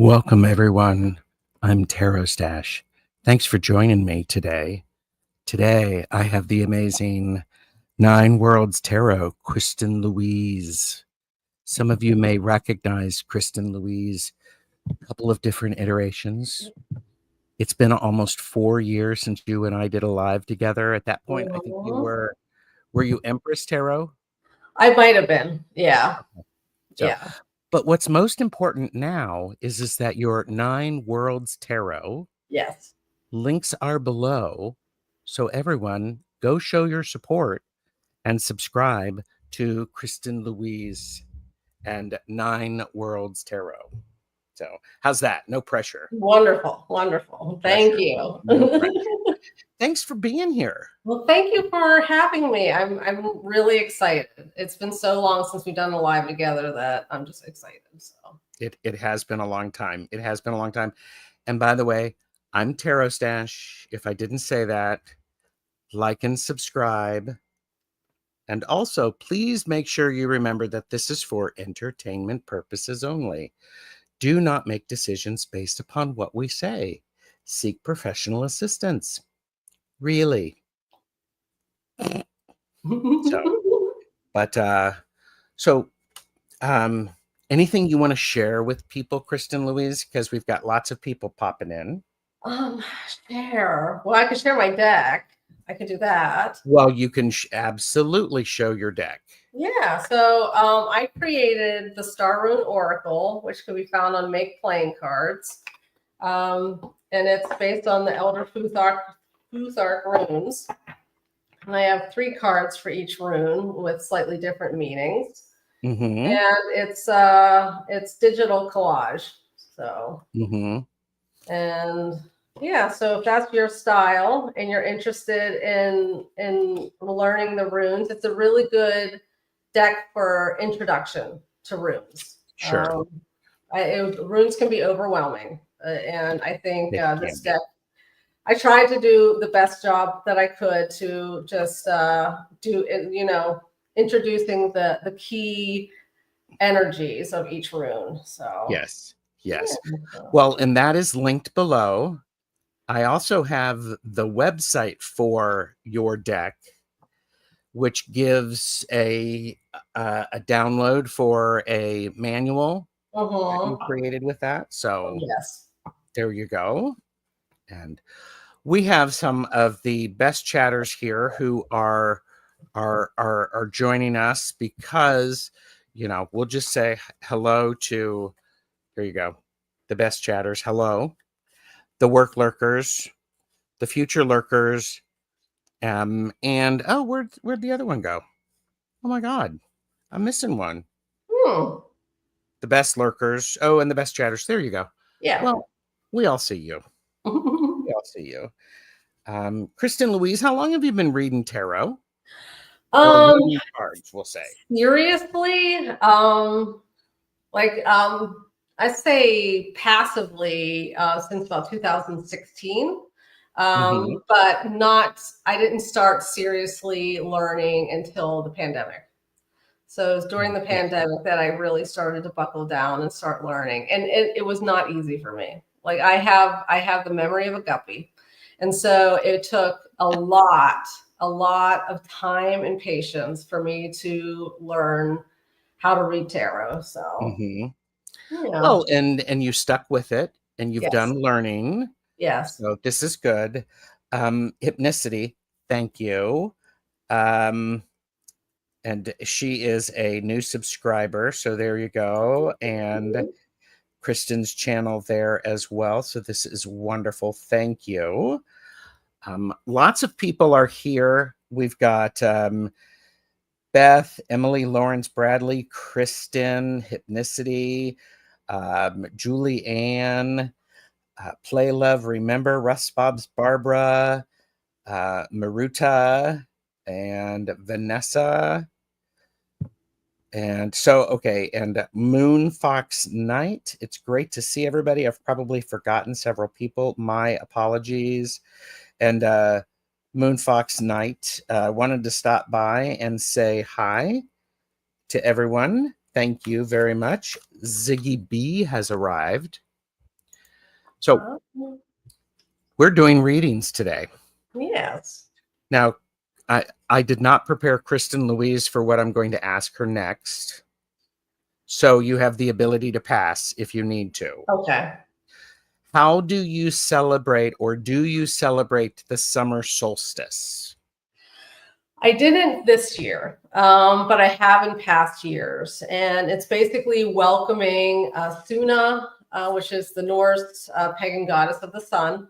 Welcome, everyone. I'm TarotStache. Thanks for joining me today. Today, I have the amazing Nine Worlds Tarot, Kristen Louise. Some of you may recognize Kristen Louise, a couple of different iterations. It's been almost 4 years since you and I did a live together. At that point, I think you were you Empress Tarot? I might have been. Yeah. So, Yeah. but what's most important now is that your Nine Worlds Tarot, Yes. links are below. So everyone, go show your support and subscribe to Kristen Louise and Nine Worlds Tarot. So how's that? No pressure. Wonderful. Wonderful. Thank you. No pressure. Thanks for being here. Well, thank you for having me. I'm really excited. It's been so long since we've done a live together that I'm just excited. So it has been a long time. It has been a long time. And by the way, I'm TarotStache. If I didn't say that, like and subscribe. And also, please make sure you remember that this is for entertainment purposes only. Do not make decisions based upon what we say. Seek professional assistance. Really. Anything you want to share with people, Kristen Louise? Because we've got lots of people popping in. Share. Well, I could share my deck. I could do that. Well, you can absolutely show your deck. Yeah. So I created the Star Rune Oracle, which can be found on Make Playing Cards. And it's based on the Elder Futhark runes. And I have 3 cards for each rune with slightly different meanings. Mm-hmm. And it's digital collage. So mm-hmm. And yeah, so if that's your style and you're interested in learning the runes, it's a really good deck for introduction to runes. Sure. Runes can be overwhelming, and I think this deck, I tried to do the best job that I could to just introducing the key energies of each rune. So yes. Yeah. Well, and that is linked below. I also have the website for your deck, which gives a download for a manual that you created with that. So yes, there you go. And we have some of the best chatters here who are joining us because, we'll just say hello to, here you go, the best chatters. Hello, the work lurkers, the future lurkers, and where'd the other one go? Oh my God, I'm missing one. The best lurkers. Oh, and the best chatters. There you go. Yeah. Well, we all see you. We all see you. Kristen Louise, how long have you been reading tarot? Or reading cards, we'll say. Seriously, I say passively since about 2016. But I didn't start seriously learning until the pandemic. So it was during the pandemic that I really started to buckle down and start learning. And it was not easy for me. Like I have the memory of a guppy. And so it took a lot of time and patience for me to learn how to read tarot. So well, and you stuck with it and you've done learning. Yes. So this is good. Hypnicity, thank you. And she is a new subscriber. So there you go. And Kristen's channel there as well. So this is wonderful. Thank you. Lots of people are here. We've got Beth, Emily, Lawrence, Bradley, Kristen, Hypnicity, Julie Ann, Play Love, Remember, Russ Bob's Barbara, Maruta, and Vanessa. And so, okay, and Moon Fox Night. It's great to see everybody. I've probably forgotten several people. My apologies. And Moon Fox Night wanted to stop by and say hi to everyone. Thank you very much. Ziggy B has arrived. So we're doing readings today. Yes. Now, I did not prepare Kristen Louise for what I'm going to ask her next. So you have the ability to pass if you need to. Okay. How do you celebrate, or do you celebrate the summer solstice? I didn't this year, but I have in past years. And it's basically welcoming Suna, which is the Norse pagan goddess of the sun,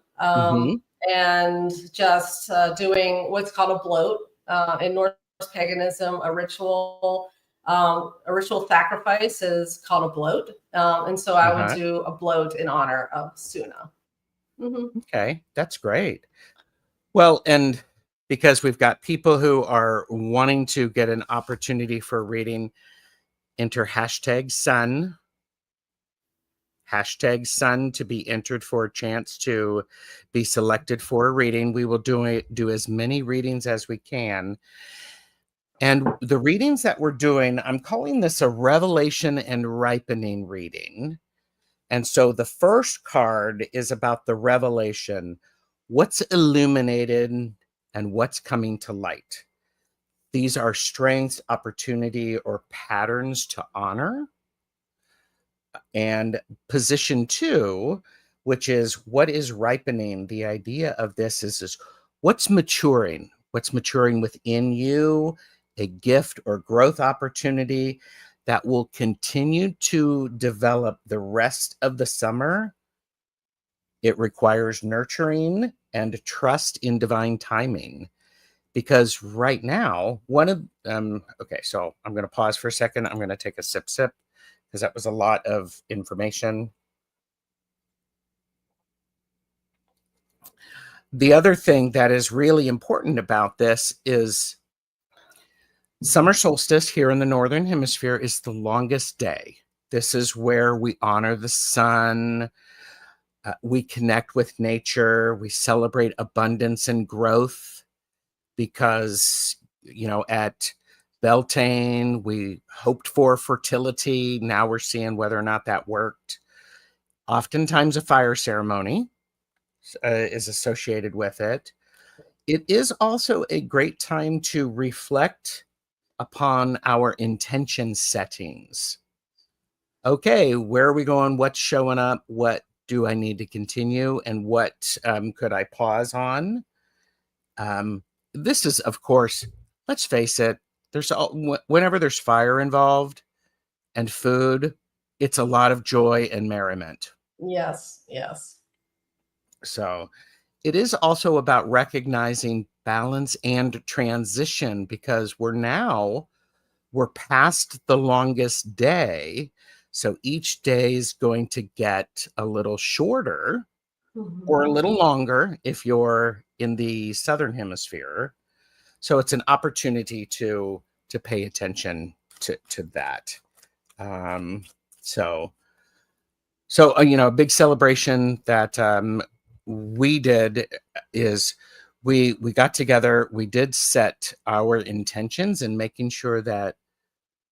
and just doing what's called a bloat in Norse paganism. A ritual sacrifice is called a bloat, and so I would do a bloat in honor of Suna. Okay, that's great. Well, and because we've got people who are wanting to get an opportunity for reading, enter hashtag sun to be entered for a chance to be selected for a reading. We will do as many readings as we can. And the readings that we're doing, I'm calling this a revelation and ripening reading. And so the first card is about the revelation, what's illuminated and what's coming to light. These are strengths, opportunity, or patterns to honor. And position 2, which is what is ripening. The idea of this is what's maturing within you, a gift or growth opportunity that will continue to develop the rest of the summer. It requires nurturing and trust in divine timing. Because right now, okay, so I'm going to pause for a second. I'm going to take a sip because that was a lot of information. The other thing that is really important about this is summer solstice here in the Northern Hemisphere is the longest day. This is where we honor the sun. We connect with nature. We celebrate abundance and growth because, at Beltane, we hoped for fertility. Now we're seeing whether or not that worked. Oftentimes a fire ceremony is associated with it. It is also a great time to reflect upon our intention settings. Okay, where are we going? What's showing up? What do I need to continue? And what could I pause on? This is, of course, let's face it, whenever there's fire involved and food, it's a lot of joy and merriment. Yes, yes. So it is also about recognizing balance and transition because we're past the longest day. So each day is going to get a little shorter or a little longer if you're in the Southern Hemisphere. So it's an opportunity to pay attention to that. So a big celebration that we did is we got together. We did set our intentions and making sure that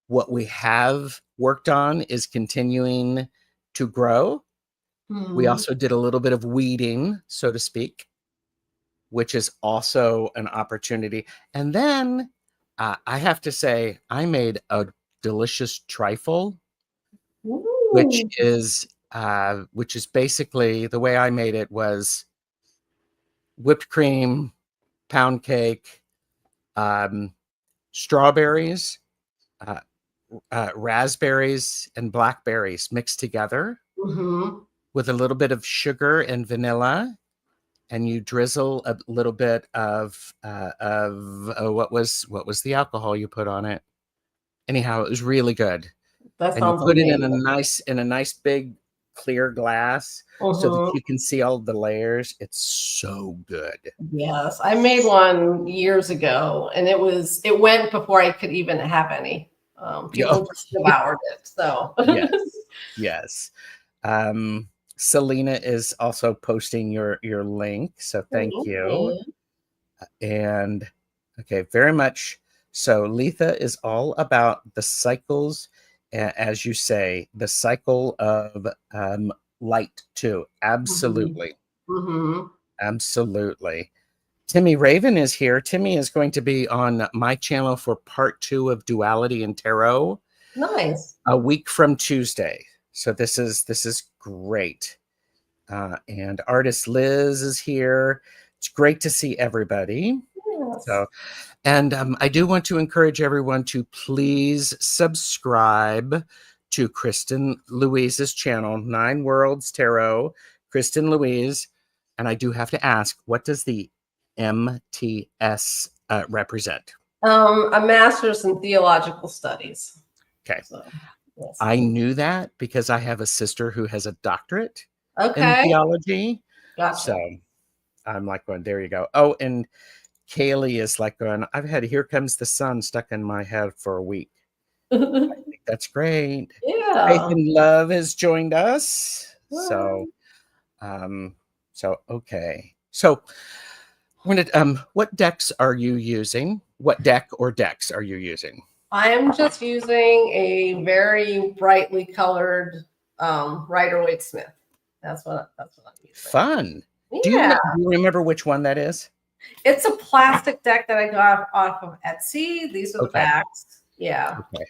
what we have worked on is continuing to grow. We also did a little bit of weeding, so to speak, which is also an opportunity. And then I have to say, I made a delicious trifle, which is basically the way I made it was whipped cream, pound cake, strawberries, raspberries, and blackberries mixed together with a little bit of sugar and vanilla. And you drizzle a little bit of what was the alcohol you put on it? Anyhow, it was really good. That And you sounds put it amazing. in a nice big clear glass so that you can see all the layers. It's so good. Yes, I made one years ago, and it went before I could even have any. People just devoured it. So yes. Selena is also posting your link, so thank you. And okay, very much. So Letha is all about the cycles, as you say, the cycle of light too. Absolutely. Mm-hmm. Absolutely. Timmy Raven is here. Timmy is going to be on my channel for part 2 of Duality and Tarot Nice. a week from Tuesday. So this is great. And artist Liz is here. It's great to see everybody. Yes. So, and I do want to encourage everyone to please subscribe to Kristen Louise's channel, 9 Worlds Tarot, Kristen Louise. And I do have to ask, what does the MTS represent? A master's in theological studies. Okay. So, yes. I knew that because I have a sister who has a doctorate in Okay. theology. Gotcha. So I'm like going, there you go. Oh, and Kaylee is like going, I've had Here Comes the Sun stuck in my head for a week. I think that's great. Yeah. Faith and Love has joined us. So, okay. So what decks are you using? What deck or decks are you using? I am just using a very brightly colored Rider-Waite-Smith. That's what I'm using. Fun. Yeah. Do you remember which one that is? It's a plastic deck that I got off of Etsy. These are the backs. Yeah. Okay.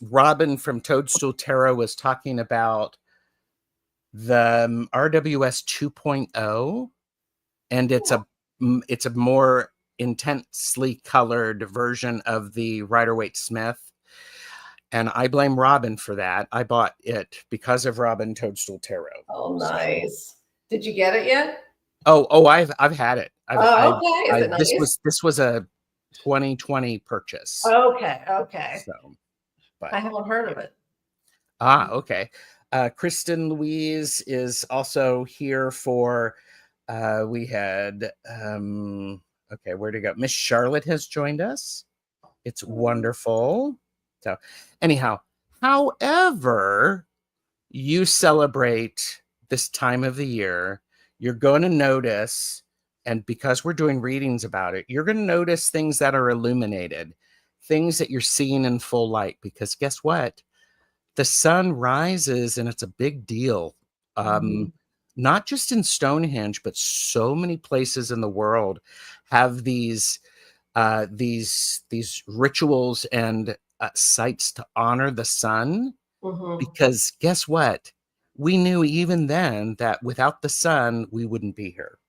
Robin from Toadstool Tarot was talking about the RWS 2.0, and it's a more intensely colored version of the Rider-Waite-Smith. And I blame Robin for that. I bought it because of Robin Toadstool Tarot. Oh, nice. So. Did you get it yet? Oh, I've had it. Okay. Is it nice? This was a 2020 purchase. Okay. So, but I haven't heard of it. Okay. Kristen Louise is also here for. We had okay, where to go? Miss Charlotte has joined us. It's wonderful. So, anyhow, however you celebrate this time of the year, you're going to notice, and because we're doing readings about it, you're going to notice things that are illuminated, things that you're seeing in full light, because guess what? The sun rises and it's a big deal. Not just in Stonehenge, but so many places in the world have these rituals and sites to honor the sun. Because guess what? We knew even then that without the sun, we wouldn't be here.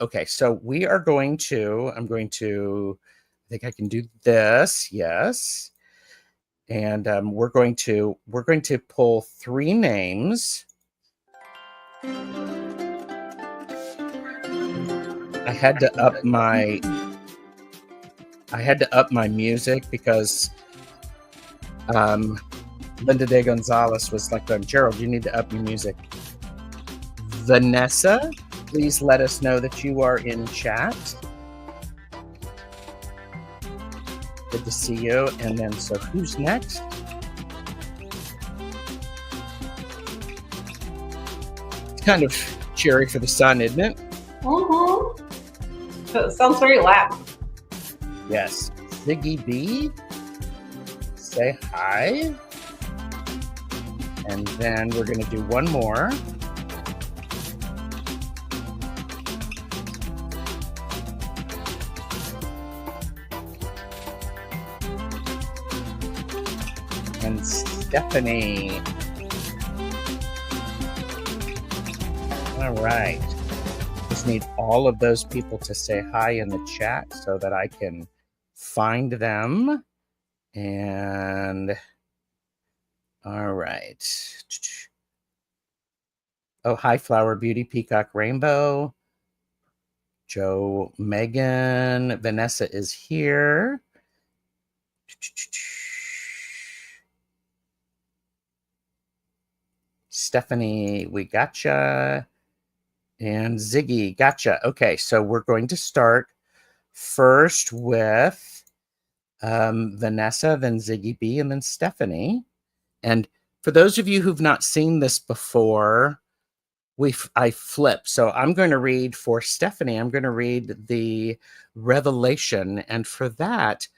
Okay, so we are going to, I think I can do this. Yes. And we're going to pull 3 names. I had to up my music because Linda De Gonzalez was like, Gerald, you need to up your music. Vanessa, please let us know that you are in chat. Good to see you. And then, so who's next? It's kind of cheery for the sun, isn't it? It sounds very Latin. Yes. Ziggy B, say hi. And then we're going to do one more. And Stephanie. All right. Just need all of those people to say hi in the chat so that I can find them. And all right. Oh, hi, Flower Beauty, Peacock Rainbow. Joe, Megan, Vanessa is here. Stephanie, we gotcha. And Ziggy, gotcha. Okay, so we're going to start first with Vanessa, then Ziggy B, and then Stephanie. And for those of you who've not seen this before, I flip. So I'm going to read for Stephanie. I'm going to read the Revelation, and for that,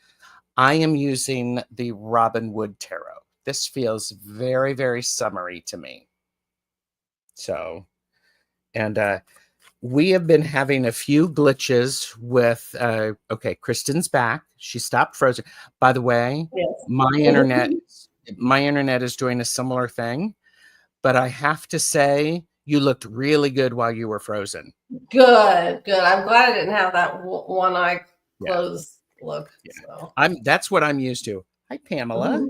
I am using the Robin Wood Tarot. This feels very, very summery to me. So, and we have been having a few glitches with, okay, Kristen's back. She stopped frozen. By the way, Yes. my internet is doing a similar thing, but I have to say, you looked really good while you were frozen. Good, good. I'm glad I didn't have that one eye Yeah, closed look. yeah. So. That's what I'm used to. Hi, Pamela.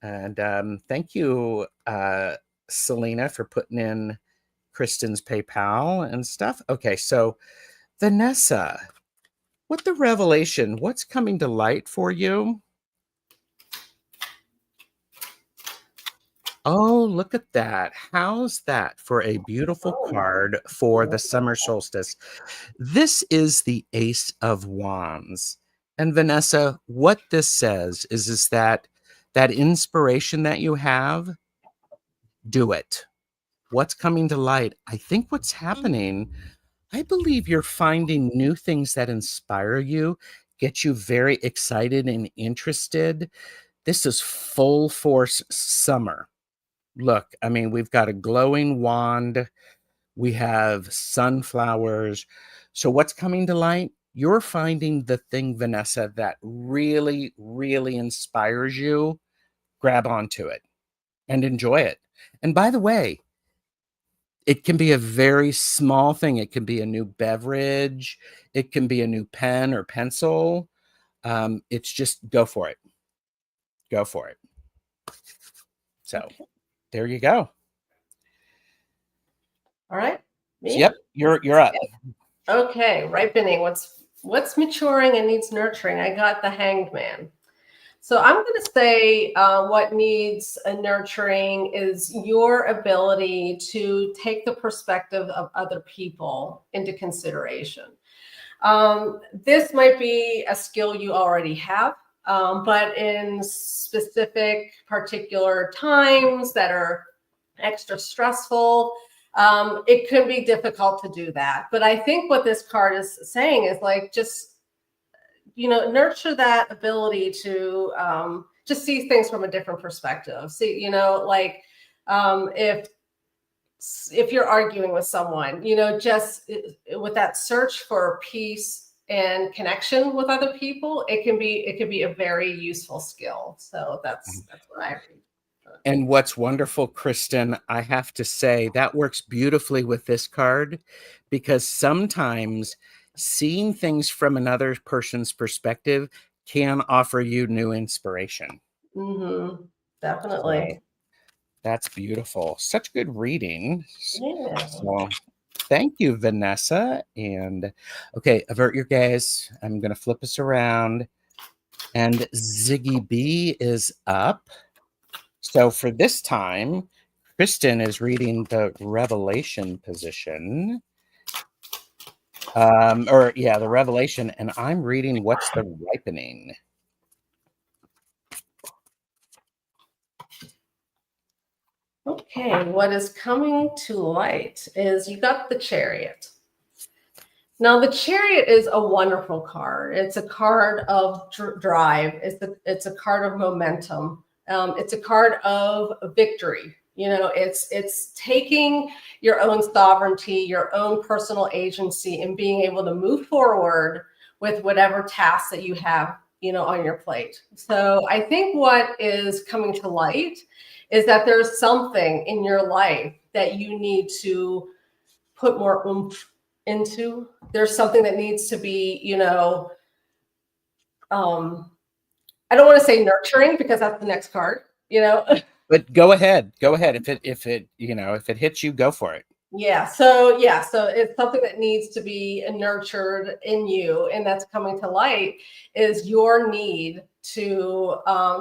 And thank you, Selena, for putting in Kristen's PayPal and stuff. Okay, so Vanessa, what the revelation? What's coming to light for you? Oh, look at that. How's that for a beautiful card for the summer solstice? This is the Ace of Wands. And Vanessa, what this says is that that inspiration that you have, do it. What's coming to light? I think what's happening, I believe you're finding new things that inspire you, get you very excited and interested. This is full force summer. Look, I mean, we've got a glowing wand, we have sunflowers. So, what's coming to light? You're finding the thing, Vanessa, that really, really inspires you. Grab onto it and enjoy it. And by the way, it can be a very small thing. It can be a new beverage. It can be a new pen or pencil. It's just go for it. Go for it. So Okay. there you go. All right. Me? Yep, you're up. Okay, ripening. What's maturing and needs nurturing? I got the Hanged Man. So I'm going to say what needs a nurturing is your ability to take the perspective of other people into consideration. This might be a skill you already have, but in specific particular times that are extra stressful, it can be difficult to do that. But I think what this card is saying is like, just, nurture that ability to just see things from a different perspective. See, like if you're arguing with someone, just with that search for peace and connection with other people, it can be a very useful skill. So that's what I read. And what's wonderful, Kristen, I have to say that works beautifully with this card, because sometimes seeing things from another person's perspective can offer you new inspiration. Mm-hmm. So Definitely. that's beautiful. Such good reading. Yeah. So thank you, Vanessa. And okay, avert your gaze. I'm going to flip us around. And Ziggy B is up. So for this time, Kristen is reading the Revelation position. The Revelation, and I'm reading What's the Ripening. Okay, what is coming to light is you got the Chariot. Now, the Chariot is a wonderful card. It's a card of drive. It's a card of momentum. It's a card of victory. It's taking your own sovereignty, your own personal agency, and being able to move forward with whatever tasks that you have, on your plate. So I think what is coming to light is that there's something in your life that you need to put more oomph into. There's something that needs to be, I don't want to say nurturing because that's the next card, But go ahead. Go ahead. If it hits you, go for it. So it's something that needs to be nurtured in you, and that's coming to light is your need to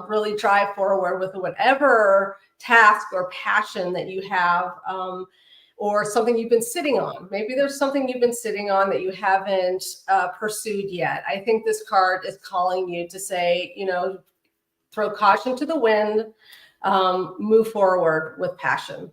really drive forward with whatever task or passion that you have, or something you've been sitting on. Maybe there's something you've been sitting on that you haven't pursued yet. I think this card is calling you to say, throw caution to the wind, move forward with passion.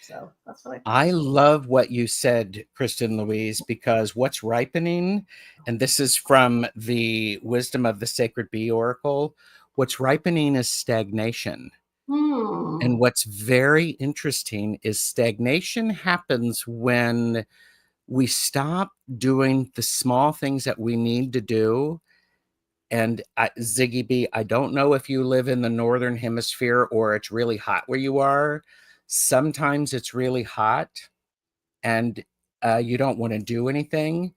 So that's what I I think. love what you said, Kristen Louise, because what's ripening, and this is from the Wisdom of the Sacred Bee Oracle, what's ripening is stagnation. And what's very interesting is stagnation happens when we stop doing the small things that we need to do. And Ziggy B, I don't know if you live in the Northern Hemisphere or it's really hot where you are. Sometimes it's really hot and you don't want to do anything.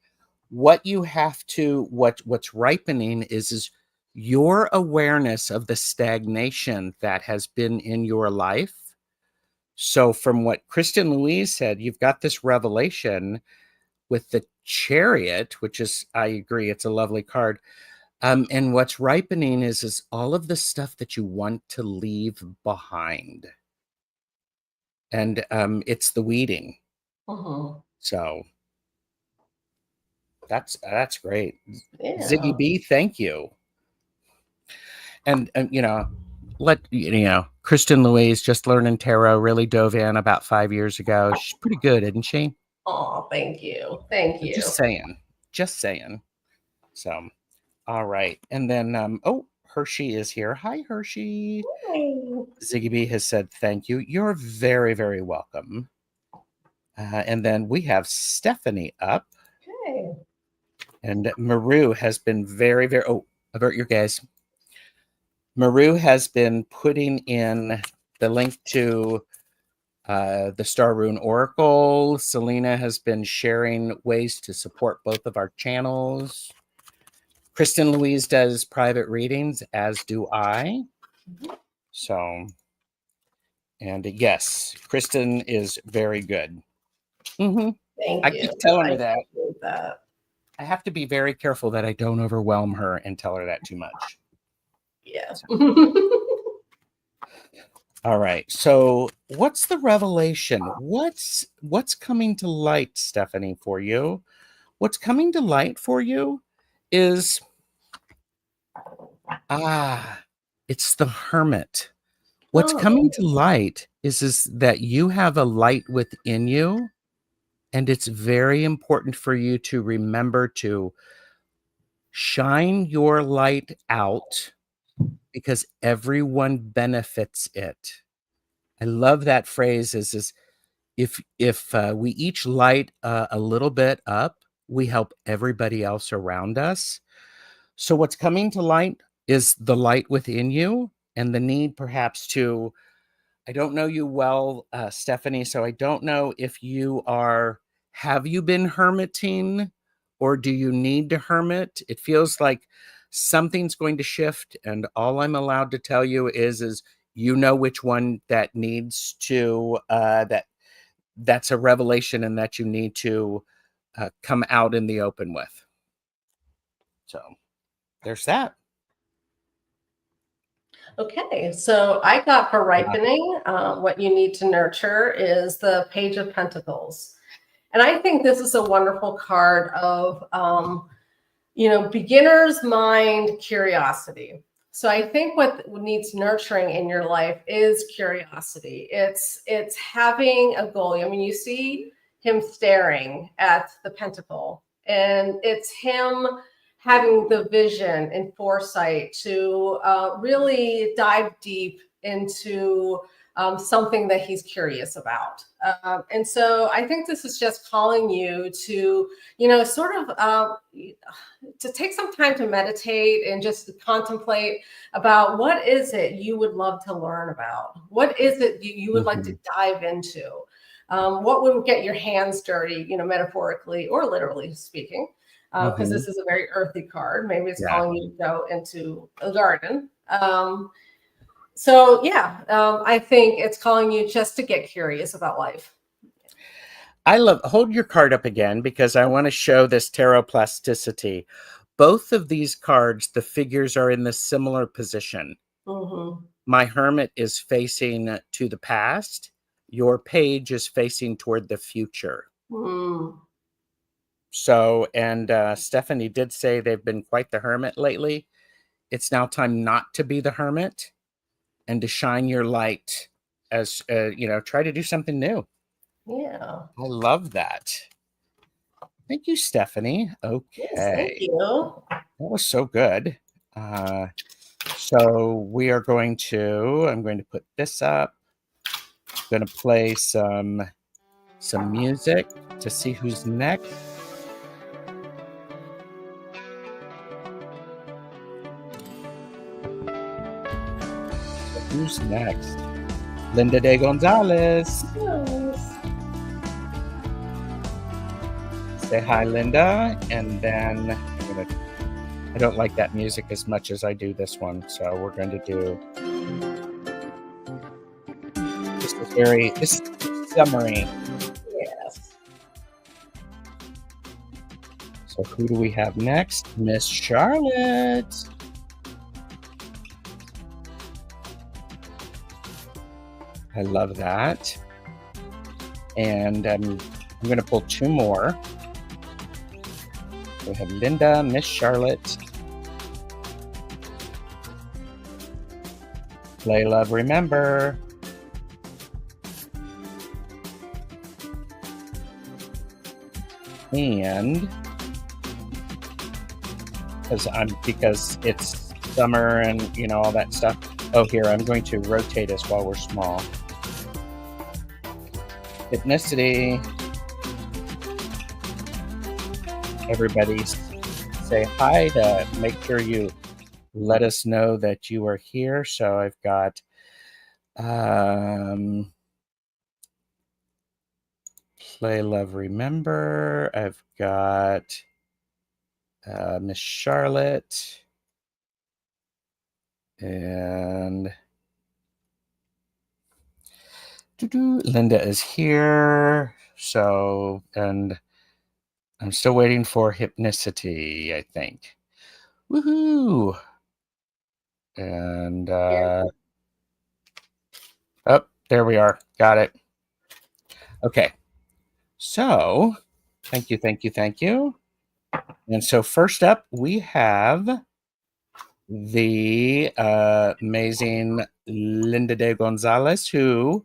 What you have to, what's ripening is your awareness of the stagnation that has been in your life. So from what Kristen Louise said, you've got this revelation with the Chariot, which is, I agree, it's a lovely card. And what's ripening is all of the stuff that you want to leave behind. And it's the weeding. So that's great. Yeah. Ziggy B, thank you. And Kristen Louise, just learning tarot, really dove in about 5 years ago. She's pretty good, isn't she? Oh, thank you. Thank you. Just saying. So, all right. And then, Hershey is here. Hi, Hershey. Hi. Ziggy B has said thank you. You're very, very welcome. And then we have Stephanie up. Okay. And Maru has been very, very, avert your gaze. Maru has been putting in the link to the Star Rune Oracle. Selena has been sharing ways to support both of our channels. Kristen Louise does private readings, as do I. So, and yes, Kristen is very good. Thank you. I keep telling her that. That. I have to be very careful that I don't overwhelm her and tell her that too much. Yeah. All right. So what's the revelation? What's coming to light, Stephanie, for you? What's coming to light for you is it's the Hermit. What's coming to light is that you have a light within you, and it's very important for you to remember to shine your light out because everyone benefits it. I love that phrase is if we each light a little bit up, we help everybody else around us. So what's coming to light is the light within you and the need perhaps to, I don't know you well, Stephanie, so I don't know if have you been hermiting or do you need to hermit? It feels like something's going to shift, and all I'm allowed to tell you is you know which one that needs to, that's a revelation and that you need to come out in the open with. So there's that. Okay, so I got for ripening, what you need to nurture is the Page of Pentacles. And I think this is a wonderful card of, beginner's mind curiosity. So I think what needs nurturing in your life is curiosity. It's having a goal. I mean, you see him staring at the pentacle, and it's him having the vision and foresight to really dive deep into something that he's curious about. And so I think this is just calling you to, to take some time to meditate and just contemplate about what is it you would love to learn about? What is it you would like to dive into? What would get your hands dirty, metaphorically or literally speaking? Because this is a very earthy card. Maybe it's calling you to go into a garden. I think it's calling you just to get curious about life. Hold your card up again because I want to show this tarot plasticity. Both of these cards, the figures are in the similar position. My Hermit is facing to the past. Your Page is facing toward the future. So, and Stephanie did say they've been quite the hermit lately. It's now time not to be the hermit and to shine your light as, try to do something new. Yeah. I love that. Thank you, Stephanie. Yes, thank Okay. you. That was so good. So we are going to, I'm going to put this up. I'm going to play some music to see who's next. So who's next? Linda de Gonzalez. Yes. Say hi, Linda. And then I don't like that music as much as I do this one. So we're going to do, this is summery. Yes. So who do we have next? Miss Charlotte. I love that. And I'm going to pull two more. We have Linda, Miss Charlotte. Play, love, remember. And because it's summer and all that stuff. Oh, here, I'm going to rotate us while we're small. Ethnicity. Everybody say hi to make sure you let us know that you are here. So I've got play, love, remember. I've got Miss Charlotte. And Linda is here. So, and I'm still waiting for Hypnicity, I think. Woohoo! And oh, there we are. Got it. Okay. So, thank you, thank you, thank you. And so first up, we have the amazing Linda de Gonzalez, who,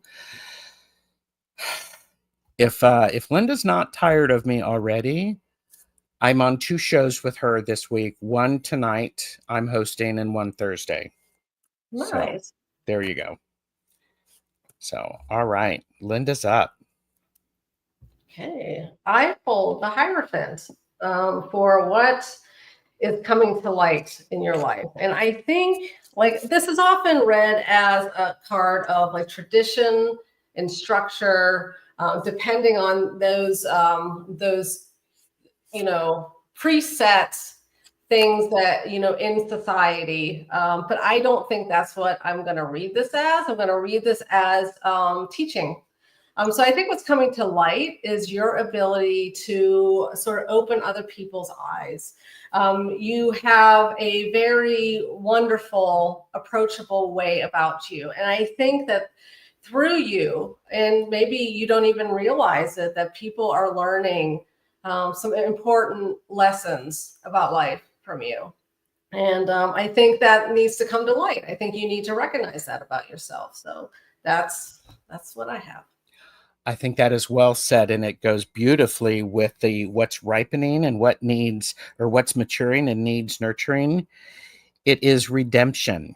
if Linda's not tired of me already, I'm on two shows with her this week. One tonight I'm hosting and one Thursday. So Nice. there you go. So, all right, Linda's up. Okay. I pulled the Hierophant for what is coming to light in your life. And I think this is often read as a card of tradition and structure, depending on those preset things that in society. But I don't think that's what I'm going to read this as. I'm going to read this as teaching. So I think what's coming to light is your ability to sort of open other people's eyes. You have a very wonderful, approachable way about you. And I think that through you, and maybe you don't even realize it, that people are learning some important lessons about life from you. And I think that needs to come to light. I think you need to recognize that about yourself. So that's what I have. I think that is well said, and it goes beautifully with the what's ripening and what needs, or what's maturing and needs nurturing. It is redemption.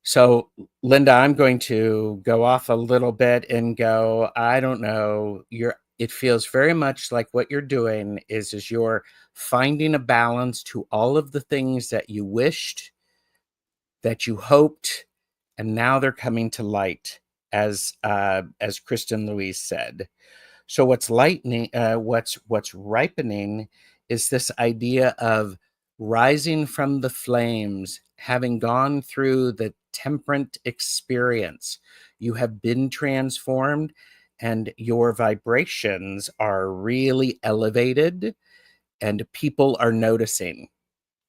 So, Linda, I'm going to go off a little bit and go, I don't know, it feels very much like what you're doing is you're finding a balance to all of the things that you wished, that you hoped, and now they're coming to light, as Kristen Louise said. So what's ripening is this idea of rising from the flames, having gone through the temperate experience. You have been transformed, and your vibrations are really elevated, and people are noticing,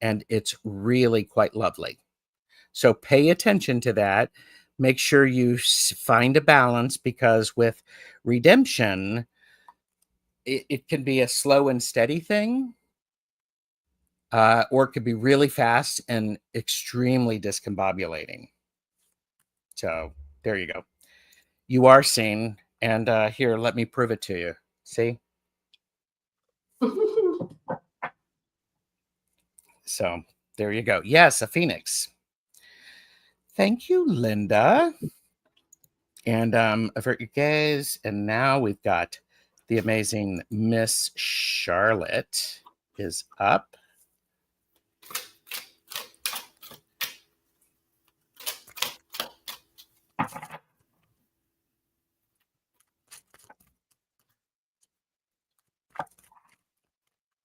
and it's really quite lovely. So pay attention to that. Make sure you find a balance, because with redemption, it can be a slow and steady thing, or it could be really fast and extremely discombobulating. So there you go. You are seen. And here, let me prove it to you. See? So there you go. Yes, a phoenix. Thank you, Linda. And avert your gaze. And now we've got the amazing Miss Charlotte is up.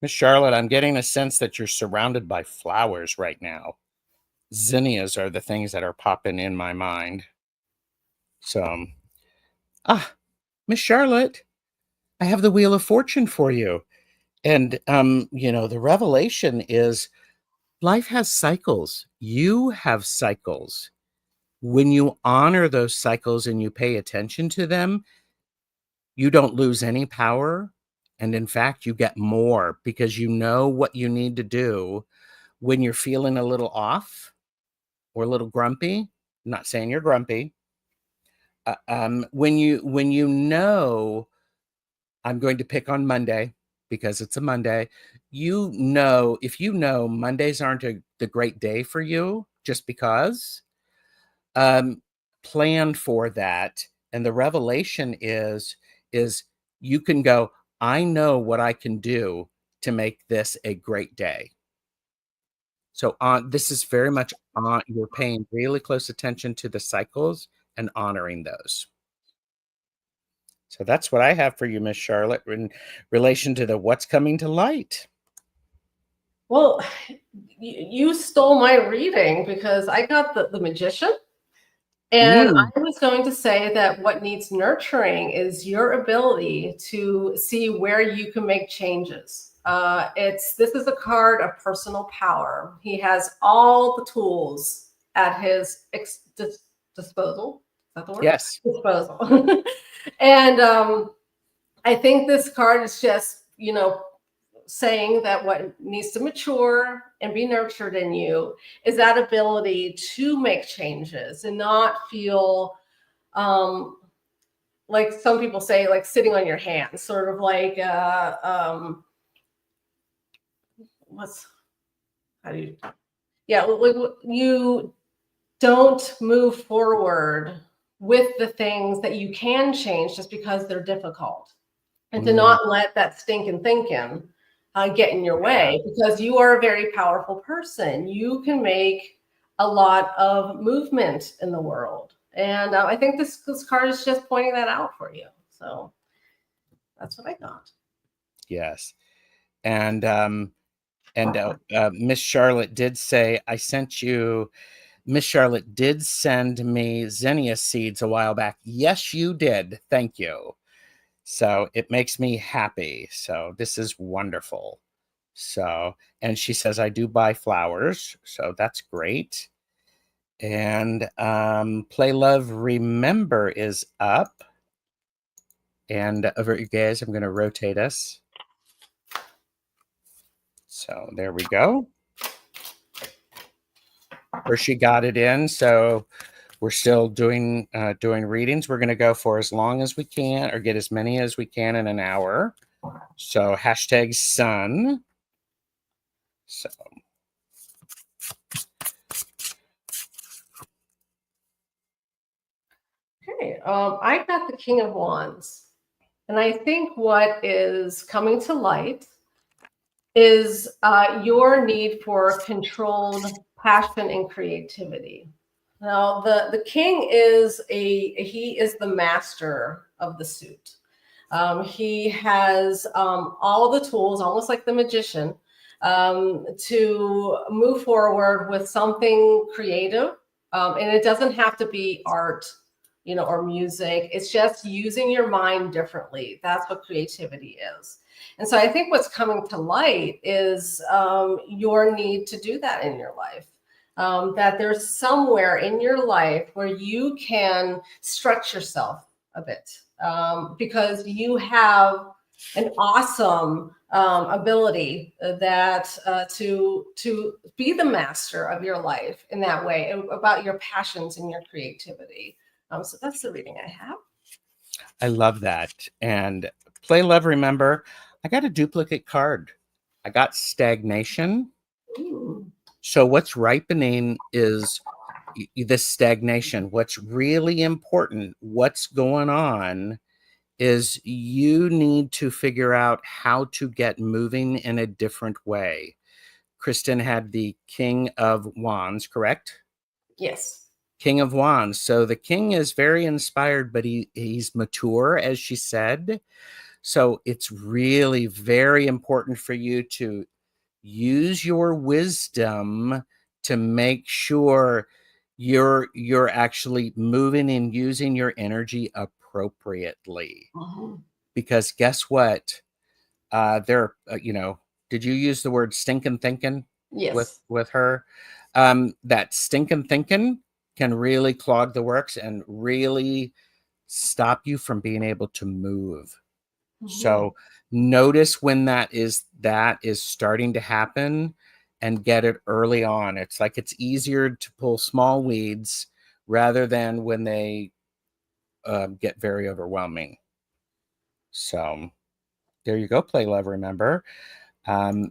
Miss Charlotte, I'm getting a sense that you're surrounded by flowers right now. Zinnias are the things that are popping in my mind. So, Miss Charlotte, I have the Wheel of Fortune for you. And, the revelation is life has cycles. You have cycles. When you honor those cycles and you pay attention to them, you don't lose any power. And in fact, you get more because you know what you need to do when you're feeling a little off or a little grumpy. I'm not saying you're grumpy. When you know I'm going to pick on Monday because it's a Monday, if you know Mondays aren't the great day for you just because, um, plan for that. And the revelation is you can go, I know what I can do to make this a great day. So this is very much on, you're paying really close attention to the cycles and honoring those. So that's what I have for you, Miss Charlotte, in relation to the what's coming to light. Well, you stole my reading because I got the Magician. And I was going to say that what needs nurturing is your ability to see where you can make changes. This is a card of personal power. He has all the tools at his disposal. Is that the word? Yes. Disposal. And I think this card is just, saying that what needs to mature and be nurtured in you is that ability to make changes and not feel like some people say, like sitting on your hands, sort of like you don't move forward with the things that you can change just because they're difficult, and to not let that stinking thinking get in your way, because you are a very powerful person. You can make a lot of movement in the world. And I think this card is just pointing that out for you. So that's what I got. Yes. And Miss Charlotte did say, Miss Charlotte did send me zinnia seeds a while back. Yes, you did. Thank you. So it makes me happy. So this is wonderful. So, and she says, I do buy flowers. So that's great. And Play Love Remember is up. And over you guys, I'm going to rotate us. So there we go. Or she got it in. So we're still doing readings. We're going to go for as long as we can, or get as many as we can in an hour. So hashtag sun. So okay, I got the King of Wands, and I think what is coming to light is your need for controlled passion and creativity. Now, the king is he is the master of the suit. He has all the tools, almost like the magician, to move forward with something creative. And it doesn't have to be art, or music. It's just using your mind differently. That's what creativity is. And so I think what's coming to light is your need to do that in your life. That there's somewhere in your life where you can stretch yourself a bit, because you have an awesome ability that to be the master of your life in that way, about your passions and your creativity. So that's the reading I have. I love that. And play, love, remember. I got a duplicate card. I got stagnation. Ooh. So what's ripening is this stagnation. What's really important, what's going on, is you need to figure out how to get moving in a different way. Kristen had the King of Wands, correct? Yes. King of Wands. So the king is very inspired, but he's mature, as she said. So it's really very important for you to use your wisdom to make sure you're actually moving and using your energy appropriately. Because guess what? There, did you use the word stinking thinking Yes. with her? That stinking thinking can really clog the works and really stop you from being able to move. So notice when that is starting to happen and get it early on. It's like it's easier to pull small weeds rather than when they get very overwhelming. So there you go, play, love, remember.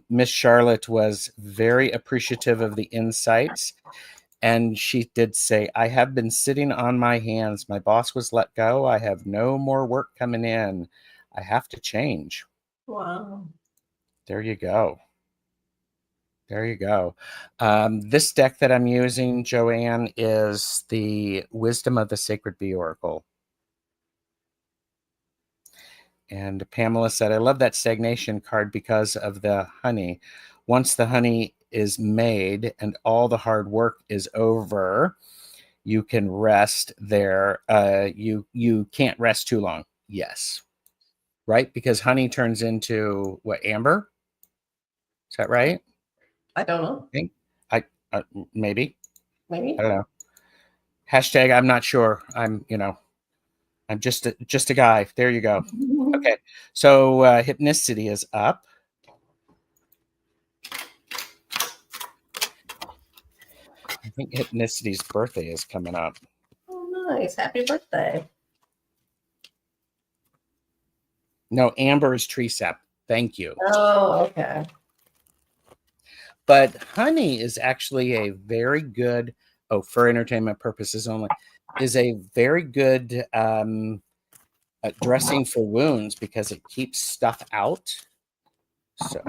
Miss Charlotte was very appreciative of the insights. And she did say, I have been sitting on my hands. My boss was let go. I have no more work coming in. I have to change. Wow. There you go. There you go. This deck that I'm using, Joanne, is the Wisdom of the Sacred Bee Oracle. And Pamela said, I love that stagnation card because of the honey. Once the honey is made and all the hard work is over, you can rest there. You can't rest too long. Yes. Right? Because honey turns into what, amber? Is that right? I don't know. I think. I maybe. Maybe. I don't know. Hashtag I'm not sure. I'm just a guy. There you go. Okay. So hypnicity is up. I think hypnicity's birthday is coming up. Oh, nice. Happy birthday. No, amber is tree sap. Thank you. Oh, okay. But honey is actually a very good, for entertainment purposes only, is a very good dressing for wounds because it keeps stuff out. So,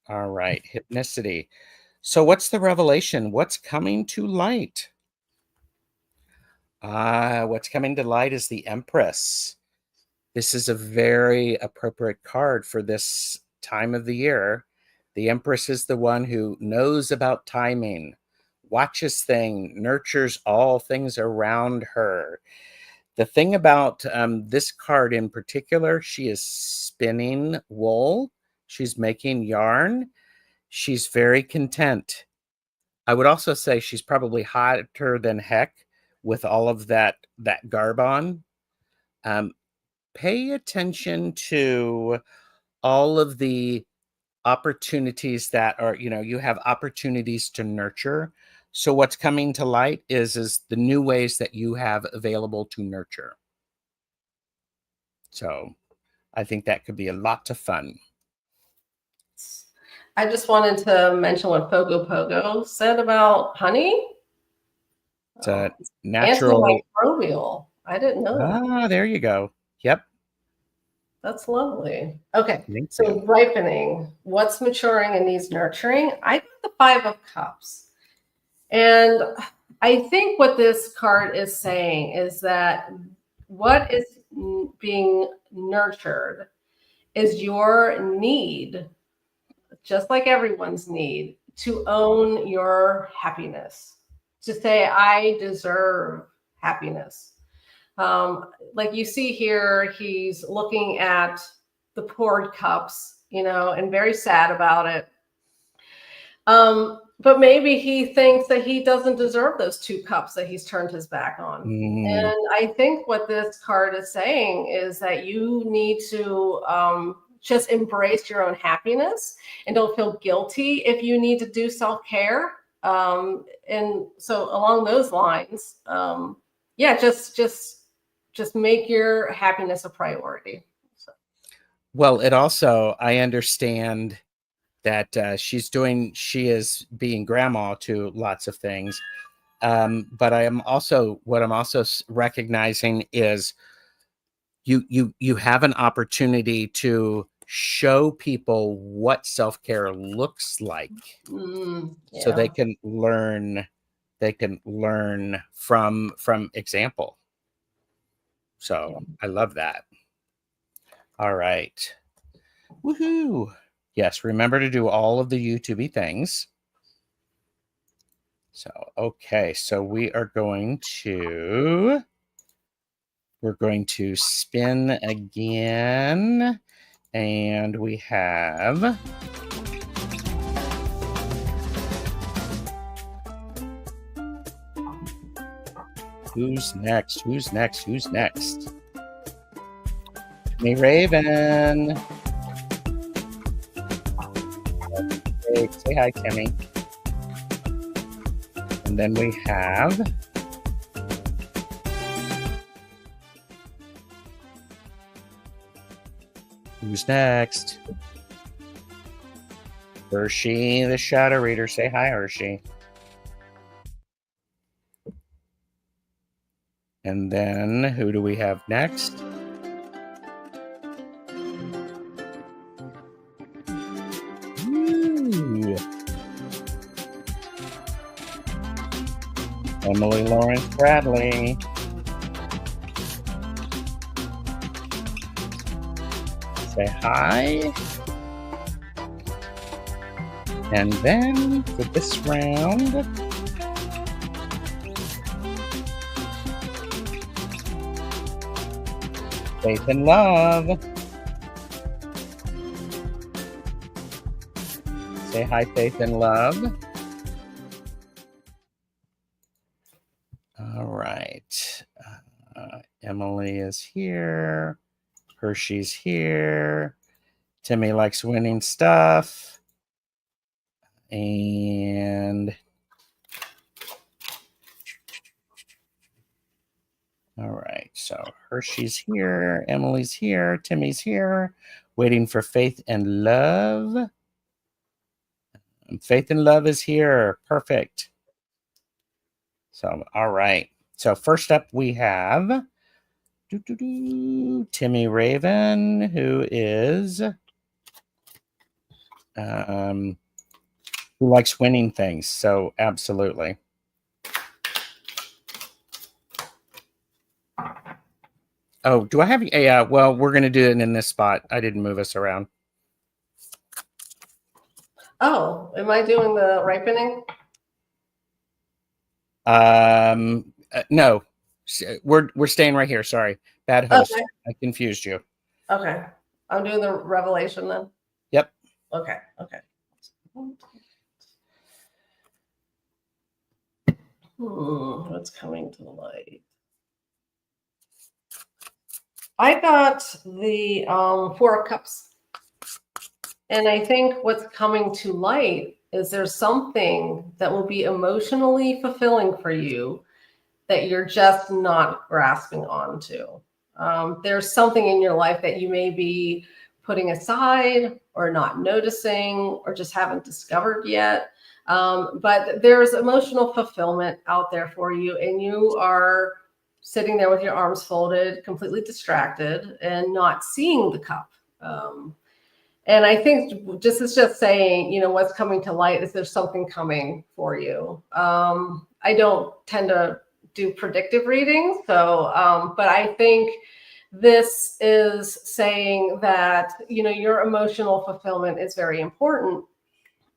all right, hypnicity. So what's the revelation? What's coming to light? What's coming to light is the Empress. This is a very appropriate card for this time of the year. The Empress is the one who knows about timing, watches things, nurtures all things around her. The thing about this card in particular, she is spinning wool. She's making yarn. She's very content. I would also say she's probably hotter than heck with all of that garb on. Pay attention to all of the opportunities that are, you have opportunities to nurture. So what's coming to light is the new ways that you have available to nurture. So I think that could be a lot of fun. I just wanted to mention what Pogo Pogo said about honey. It's a natural antimicrobial. I didn't know that. There you go. Yep. That's lovely. Okay, Thank so you. ripening. What's maturing and needs nurturing? I got the Five of Cups. And I think what this card is saying is that what is being nurtured is your need, just like everyone's need, to own your happiness, to say, I deserve happiness. Like you see here, he's looking at the poured cups, and very sad about it. But maybe he thinks that he doesn't deserve those 2 cups that he's turned his back on. And I think what this card is saying is that you need to just embrace your own happiness and don't feel guilty if you need to do self-care. And so along those lines, just just make your happiness a priority. So. Well, it also, I understand that she is being grandma to lots of things. But what I'm also recognizing is you have an opportunity to show people what self-care looks like, so they can learn from example. So I love that. All right. Woohoo. Yes, remember to do all of the YouTube things. So, okay, so we're going to spin again, and we have who's next? Me Raven. Okay, say hi, Timmy. And then we have who's next? Hershey, the shadow reader. Say hi, Hershey. And then who do we have next? Ooh. Emily Lawrence Bradley. Say hi. And then for this round, Faith and Love. Say hi, Faith and Love. All right. Emily is here. Hershey's here. Timmy likes winning stuff. And all right, so Hershey's here, Emily's here, Timmy's here, waiting for Faith and Love. And Faith and Love is here. Perfect. So, all right. So first up we have Timmy Raven, who is who likes winning things. So absolutely. Oh, do I have a, well, we're going to do it in this spot. I didn't move us around. Oh, am I doing the ripening? No, we're staying right here. Sorry. Bad host. Okay. I confused you. Okay. I'm doing the revelation then. Yep. Okay. Okay. What's coming to the light? I got the Four of Cups. And I think what's coming to light is there's something that will be emotionally fulfilling for you that you're just not grasping onto. There's something in your life that you may be putting aside or not noticing or just haven't discovered yet. But there's emotional fulfillment out there for you, and you are sitting there with your arms folded, completely distracted and not seeing the cup. And I think this is just saying, you know, what's coming to light is there's something coming for you. I don't tend to do predictive readings, so but I think this is saying that, you know, your emotional fulfillment is very important,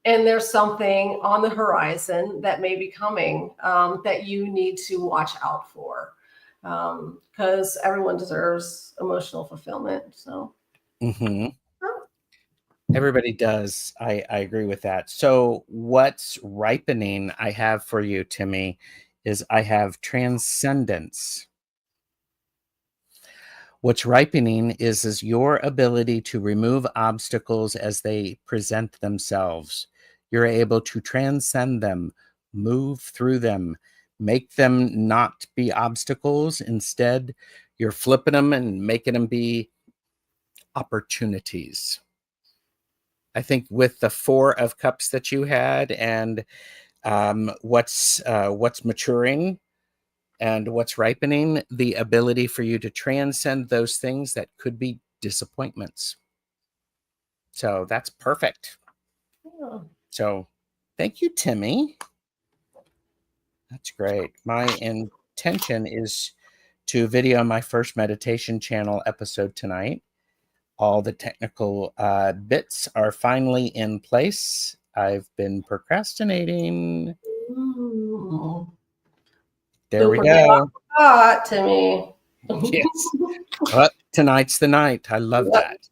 and there's something on the horizon that may be coming that you need to watch out for, because everyone deserves emotional fulfillment. So. Everybody does. I agree with that. So what's ripening I have for you, Timmy, is I have transcendence. What's ripening is your ability to remove obstacles as they present themselves. You're able to transcend them, move through them, make them not be obstacles. Instead, You're flipping them and making them be opportunities. I think with the 4 of Cups that you had, and what's maturing and what's ripening, the ability for you to transcend those things that could be disappointments. So that's perfect. Yeah. So thank you, Timmy. That's great. My intention is to video my first meditation channel episode tonight. All the technical bits are finally in place. I've been procrastinating. There we go. Timmy. Yes. Well, tonight's the night. I love that.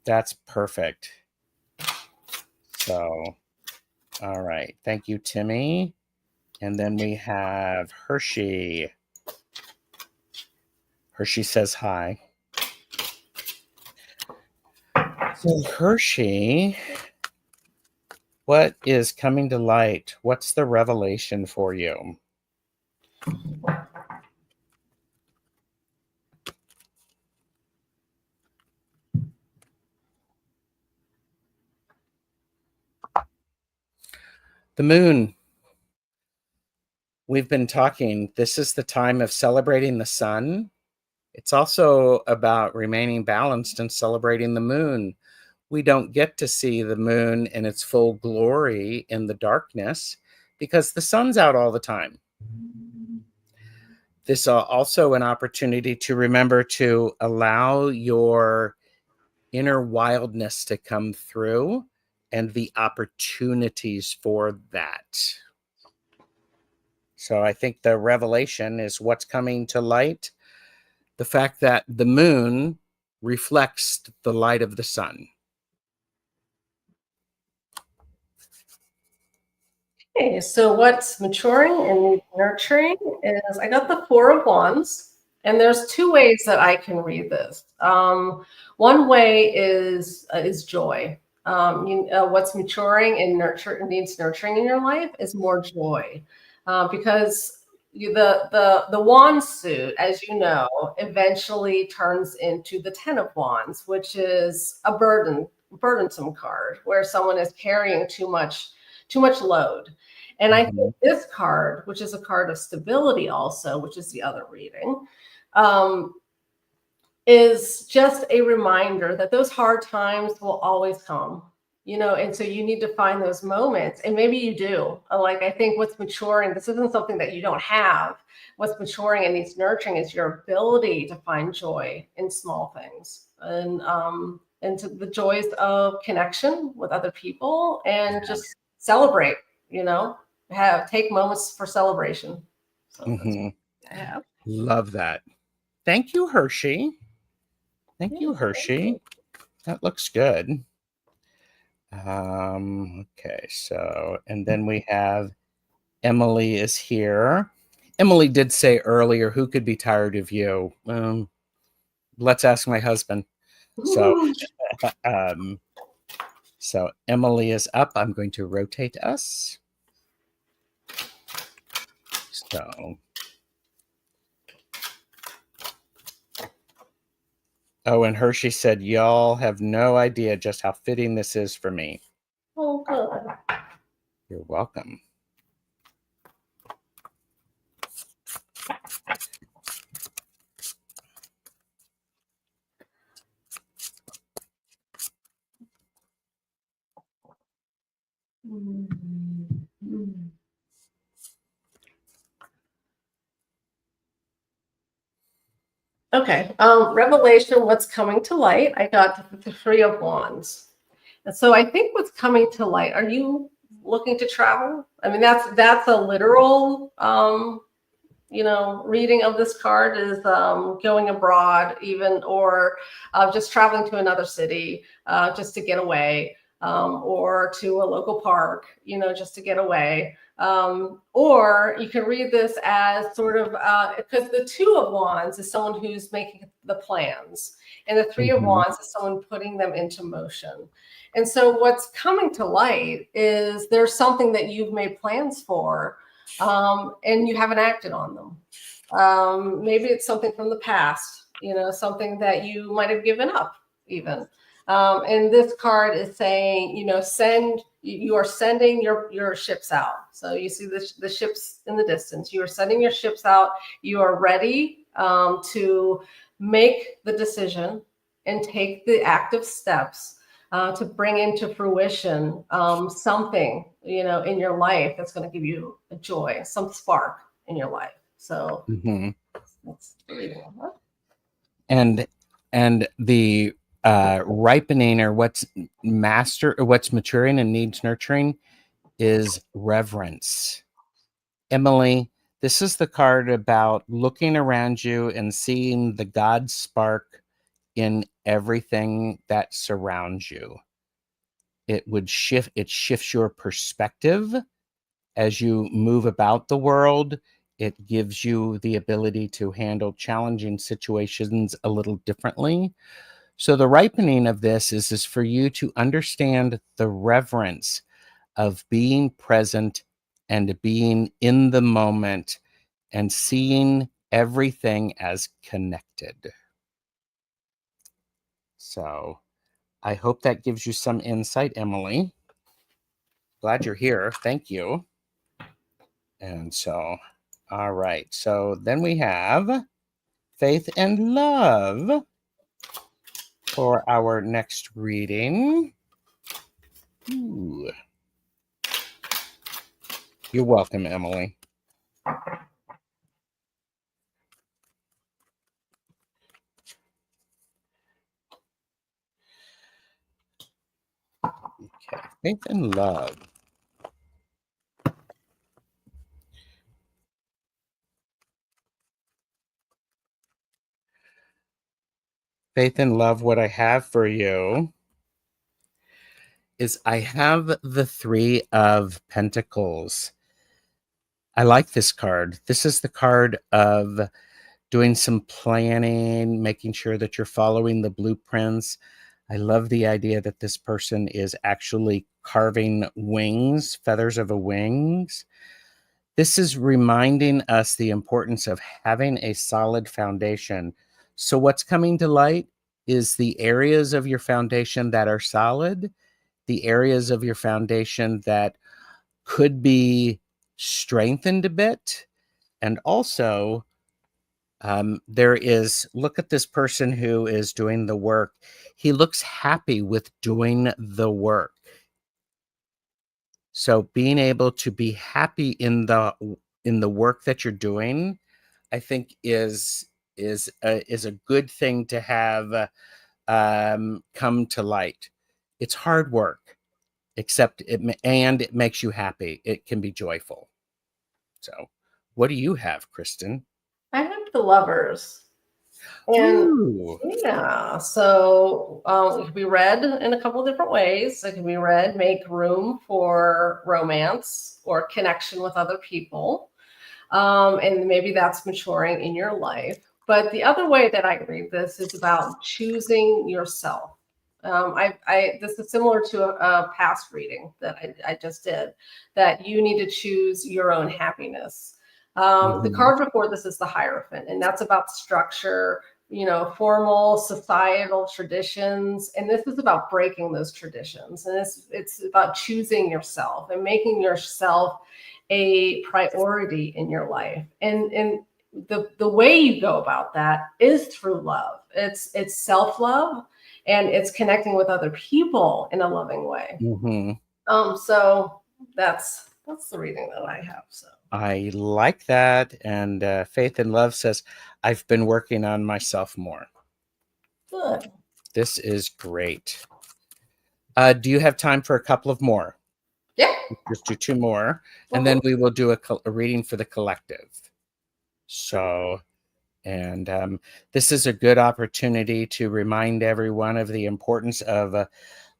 That's perfect. So, all right. Thank you, Timmy. And then we have Hershey. Hershey says hi. So, Hershey, what is coming to light? What's the revelation for you? The moon. We've been talking, this is the time of celebrating the sun. It's also about remaining balanced and celebrating the moon. We don't get to see the moon in its full glory in the darkness because the sun's out all the time. This is also an opportunity to remember to allow your inner wildness to come through and the opportunities for that. So I think the revelation is what's coming to light. The fact that the moon reflects the light of the sun. Okay, so what's maturing and nurturing is I got the 4 of Wands, and there's 2 ways that I can read this. One way is joy. What's maturing and needs nurturing in your life is more joy, because the wand suit, as you know, eventually turns into the 10 of Wands, which is a burdensome card where someone is carrying too much load. And I think this card, which is a card of stability also, which is the other reading, is just a reminder that those hard times will always come, and so you need to find those moments, and maybe you do. Like, I think what's maturing, this isn't something that you don't have. What's maturing and needs nurturing is your ability to find joy in small things, and to the joys of connection with other people, and just celebrate, take moments for celebration. So that's Love that. Thank you, Hershey. Thank you, Hershey. That looks good. Okay, so, and then we have Emily is here. Emily did say earlier, who could be tired of you? Let's ask my husband. So, so Emily is up. I'm going to rotate us. So, oh, and Hershey said, y'all have no idea just how fitting this is for me. Oh, good. You're welcome. Okay, revelation, what's coming to light? I got the 3 of Wands. And so I think what's coming to light, are you looking to travel? I mean, that's a literal, reading of this card is going abroad even, or just traveling to another city just to get away, or to a local park, just to get away. Or you can read this as sort of, because the 2 of Wands is someone who's making the plans, and the 3 of Wands is someone putting them into motion. And so what's coming to light is there's something that you've made plans for, and you haven't acted on them. Maybe it's something from the past, something that you might have given up even. And this card is saying, you are sending your ships out. So you see the ships in the distance. You are sending your ships out. You are ready to make the decision and take the active steps to bring into fruition something, in your life that's going to give you a joy, some spark in your life. So that's the reading. And the ripening, or what's maturing and needs nurturing, is reverence. Emily, this is the card about looking around you and seeing the God spark in everything that surrounds you. It shifts your perspective as you move about the world. It gives you the ability to handle challenging situations a little differently. So the ripening of this is for you to understand the reverence of being present and being in the moment and seeing everything as connected. So I hope that gives you some insight, Emily. Glad you're here. Thank you. And so, all right. So then we have Faith and Love for our next reading. Ooh. You're welcome, Emily. Okay, Faith and Love. Faith and Love, what I have for you is I have the Three of Pentacles. I like this card. This is the card of doing some planning, making sure that you're following the blueprints. I love the idea that this person is actually carving wings, feathers of wings. This is reminding us the importance of having a solid foundation. So what's coming to light is the areas of your foundation that are solid, the areas of your foundation that could be strengthened a bit. And also, look at this person who is doing the work. He looks happy with doing the work. So being able to be happy in the work that you're doing, I think is a good thing to have come to light. It's hard work, except it makes you happy. It can be joyful. So, what do you have, Kristen? I have the Lovers. And Ooh. yeah, so it can be read in a couple of different ways. It can be read, make room for romance or connection with other people. And maybe that's maturing in your life. But the other way that I read this is about choosing yourself. This is similar to a past reading that I just did, that you need to choose your own happiness. The card before this is the Hierophant, and that's about structure, formal societal traditions. And this is about breaking those traditions. And it's about choosing yourself and making yourself a priority in your life. And the way you go about that is through love. It's self-love, and it's connecting with other people in a loving way. So that's the reading that I have. So I like that. And Faith and Love says, I've been working on myself more. Good. This is great. Do you have time for a couple of more? Yeah. Just do two more, and then we will do a reading for the collective. So, and this is a good opportunity to remind everyone of the importance of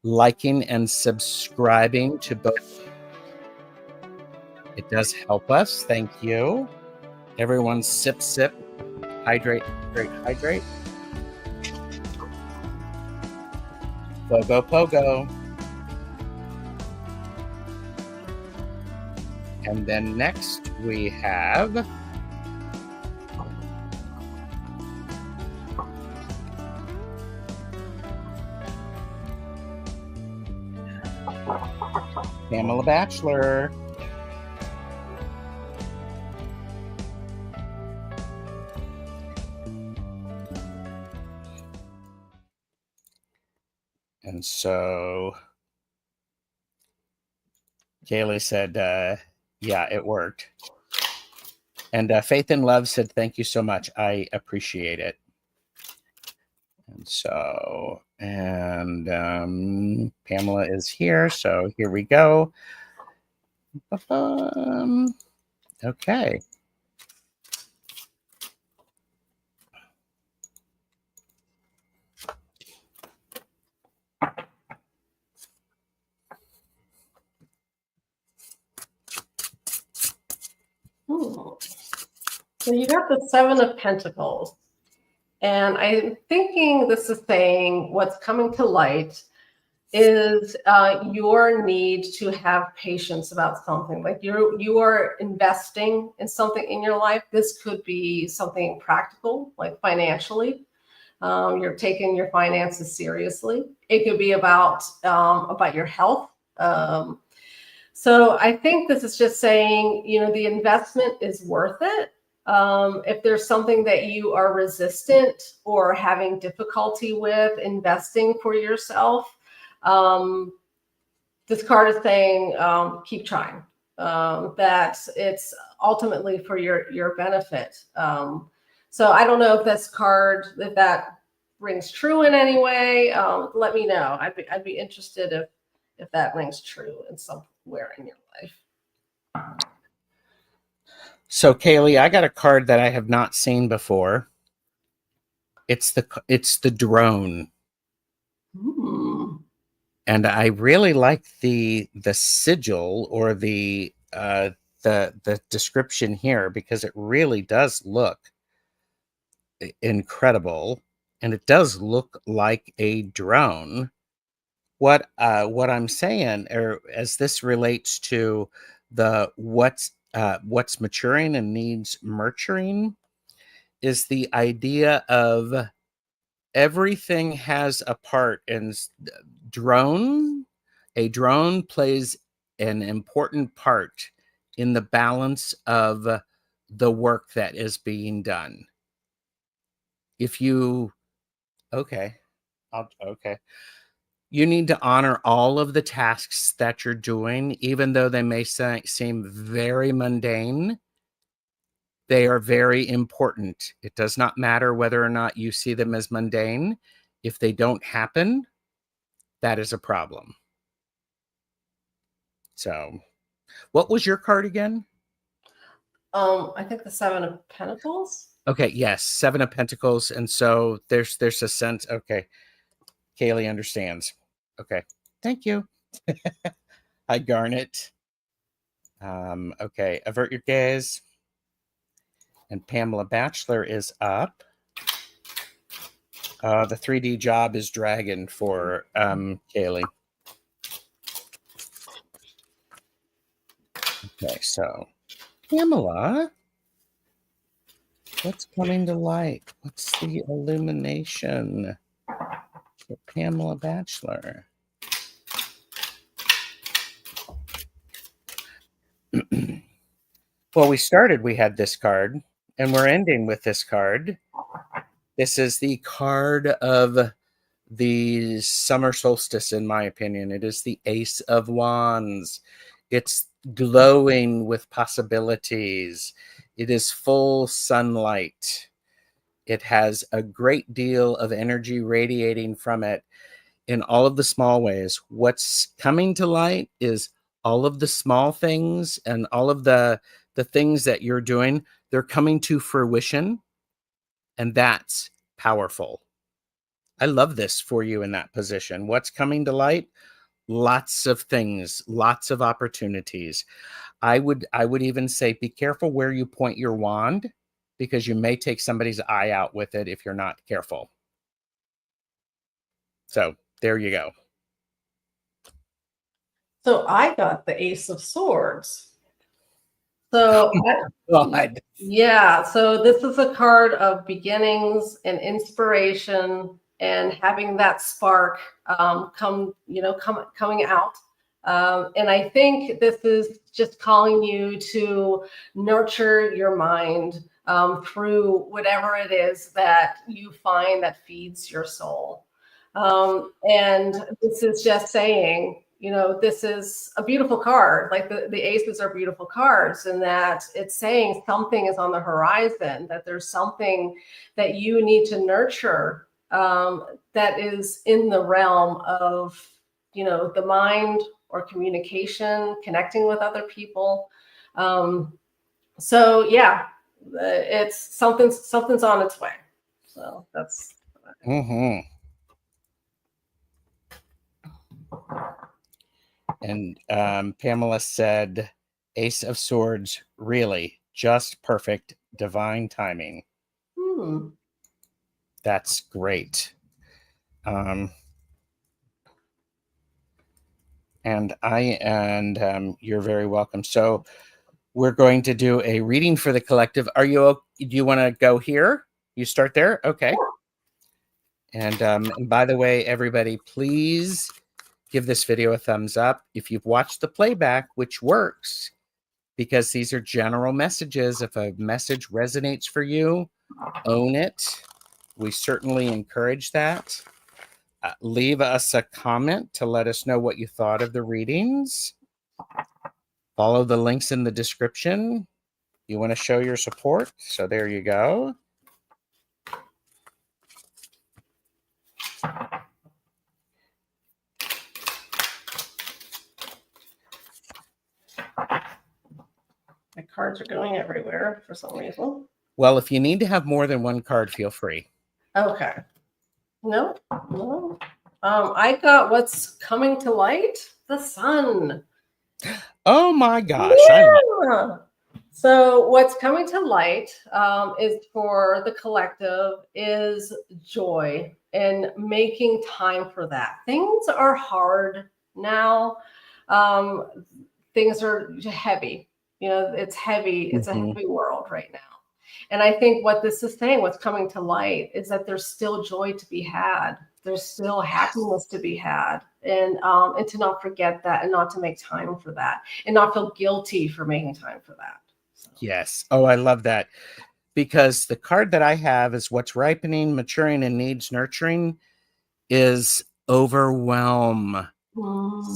liking and subscribing to both. It does help us. Thank you. Everyone sip, sip, hydrate, hydrate, hydrate. Pogo, pogo. And then next we have Pamela Bachelor. And so Kaylee said, yeah, it worked. And Faith and Love said, thank you so much. I appreciate it. And so, Pamela is here. So here we go. Okay. So you got the Seven of Pentacles. And I'm thinking this is saying what's coming to light is your need to have patience about something. Like you are investing in something in your life. This could be something practical, like financially. You're taking your finances seriously. It could be about your health. So I think this is just saying, the investment is worth it. If there's something that you are resistant or having difficulty with investing for yourself, this card is saying, keep trying, that it's ultimately for your benefit. So I don't know if this card, if that rings true in any way. Let me know. I'd be interested if that rings true in somewhere in your life. So Kaylee, I got a card that I have not seen before. It's the drone. And I really like the sigil or the description here, because it really does look incredible, and it does look like a drone. What I'm saying, or as this relates to the what's maturing and needs nurturing, is the idea of everything has a part, and a drone plays an important part in the balance of the work that is being done. If you, okay, you need to honor all of the tasks that you're doing, even though they may seem very mundane. They are very important. It does not matter whether or not you see them as mundane. If they don't happen, that is a problem. So, what was your card again? I think the Seven of Pentacles. Okay, yes, Seven of Pentacles. And so there's a sense, okay, Kaylee understands. Okay, thank you. Hi, Garnet. Okay, avert your gaze. And Pamela Bachelor is up. The 3D job is dragon for Kaylee. Okay, so Pamela, what's coming to light? What's the illumination for Pamela Bachelor? Well, we had this card, and we're ending with this card. This is the card of the summer solstice, in my opinion. It is the Ace of Wands. It's glowing with possibilities. It is full sunlight. It has a great deal of energy radiating from it in all of the small ways. What's coming to light is all of the small things and all of the things that you're doing, they're coming to fruition, and that's powerful. I love this for you in that position. What's coming to light? Lots of things, lots of opportunities. I would even say be careful where you point your wand, because you may take somebody's eye out with it if you're not careful. So there you go. So I got the Ace of Swords. So God. yeah, so this is a card of beginnings and inspiration and having that spark coming out. And I think this is just calling you to nurture your mind through whatever it is that you find that feeds your soul. And this is just saying, you know, this is a beautiful card. Like the aces are beautiful cards, and that it's saying something is on the horizon, that there's something that you need to nurture that is in the realm of, you know, the mind or communication, connecting with other people. So yeah, it's something's on its way. So that's. Mm-hmm. And Pamela said, Ace of Swords, really, just perfect, divine timing. That's great. And you're very welcome. So we're going to do a reading for the collective. Do you want to go here? You start there? Okay. And by the way, everybody, please give this video a thumbs up if you've watched the playback, which works, because these are general messages. If a message resonates for you, own it. We certainly encourage that. Leave us a comment to let us know what you thought of the readings. Follow the links in the description. You want to show your support, so there you go. My cards are going everywhere for some reason. Well, if you need to have more than one card, feel free. Okay. No. I got what's coming to light. The sun. Oh my gosh. Yeah. So what's coming to light is for the collective is joy and making time for that. Things are hard now. Things are heavy. You know, it's heavy. It's a heavy world right now. And I think what this is saying, what's coming to light, is that there's still joy to be had. There's still happiness to be had, and to not forget that, and not to make time for that, and not feel guilty for making time for that. So. Yes. Oh, I love that, because the card that I have is what's ripening, maturing, and needs nurturing is overwhelm.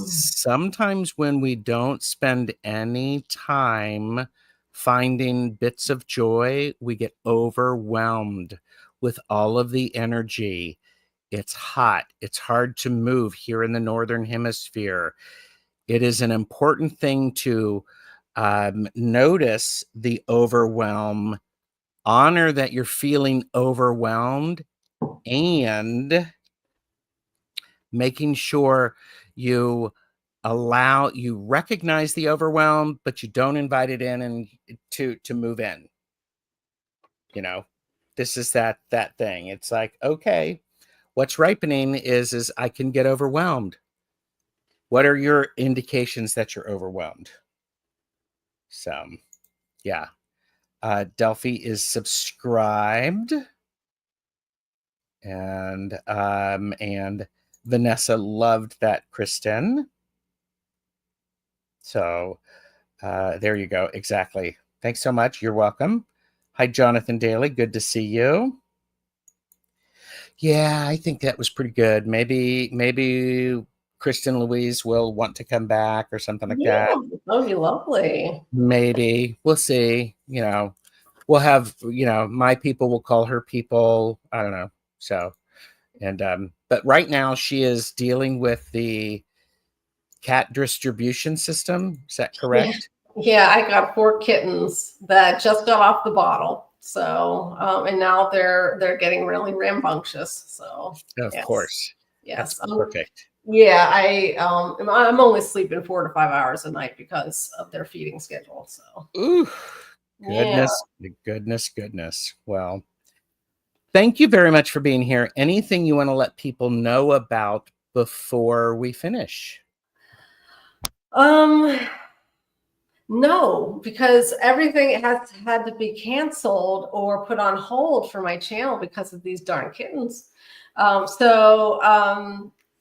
Sometimes when we don't spend any time finding bits of joy, we get overwhelmed with all of the energy. It's hot. It's hard to move here in the Northern Hemisphere. It is an important thing to notice the overwhelm, honor that you're feeling overwhelmed, and making sure you recognize the overwhelm, but you don't invite it in and to move in. You know, this is that thing. It's like, okay, what's ripening is I can get overwhelmed. What are your indications that you're overwhelmed? So, yeah. Delphi is subscribed, and Vanessa loved that, Kristen. So there you go. Exactly. Thanks so much. You're welcome. Hi, Jonathan Daly. Good to see you. Yeah, I think that was pretty good. Maybe Kristen Louise will want to come back or something like that. That would be lovely. Maybe. We'll see. You know, we'll have, you know, my people will call her people. I don't know. So, and but right now she is dealing with the cat distribution system. Is that correct? Yeah, I got 4 kittens that just got off the bottle. So, and now they're getting really rambunctious. So, of course. Yes. That's perfect. Yeah, I'm only sleeping 4 to 5 hours a night because of their feeding schedule. So, ooh, goodness. Well, thank you very much for being here. Anything you want to let people know about before we finish? No, because everything has had to be canceled or put on hold for my channel because of these darn kittens.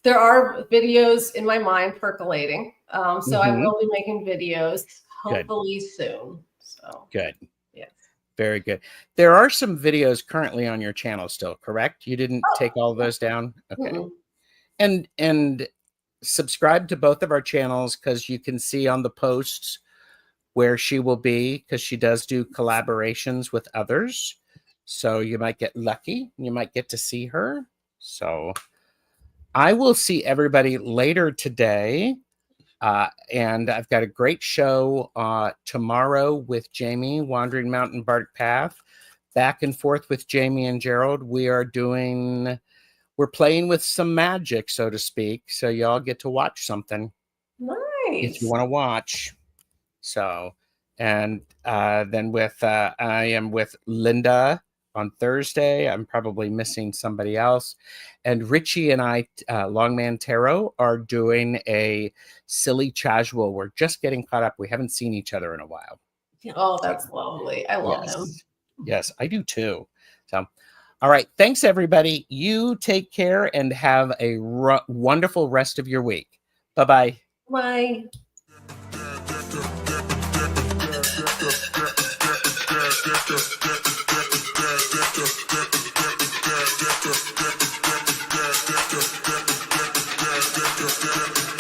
There are videos in my mind percolating. So I Mm-hmm. will be making videos Good. hopefully soon. So Good. yes. Very good. There are some videos currently on your channel still, correct? You didn't take all those down? Okay. Mm-mm. And subscribe to both of our channels, because you can see on the posts where she will be, because she does do collaborations with others. So you might get lucky. You might get to see her. So I will see everybody later today. And I've got a great show tomorrow with Jamie, Wandering Mountain Bark Path. Back and forth with Jamie and Gerald. We're playing with some magic, so to speak. So y'all get to watch something if you Nice. want to watch. So, and then I am with Linda on Thursday. I'm probably missing somebody else. And Richie and I, Longman Tarot, are doing a silly casual. We're just getting caught up. We haven't seen each other in a while. Oh, So, that's lovely. I love him. yes. Yes, I do too. So, all right. Thanks, everybody. You take care and have a wonderful rest of your week. Bye-bye. Bye. Yeah.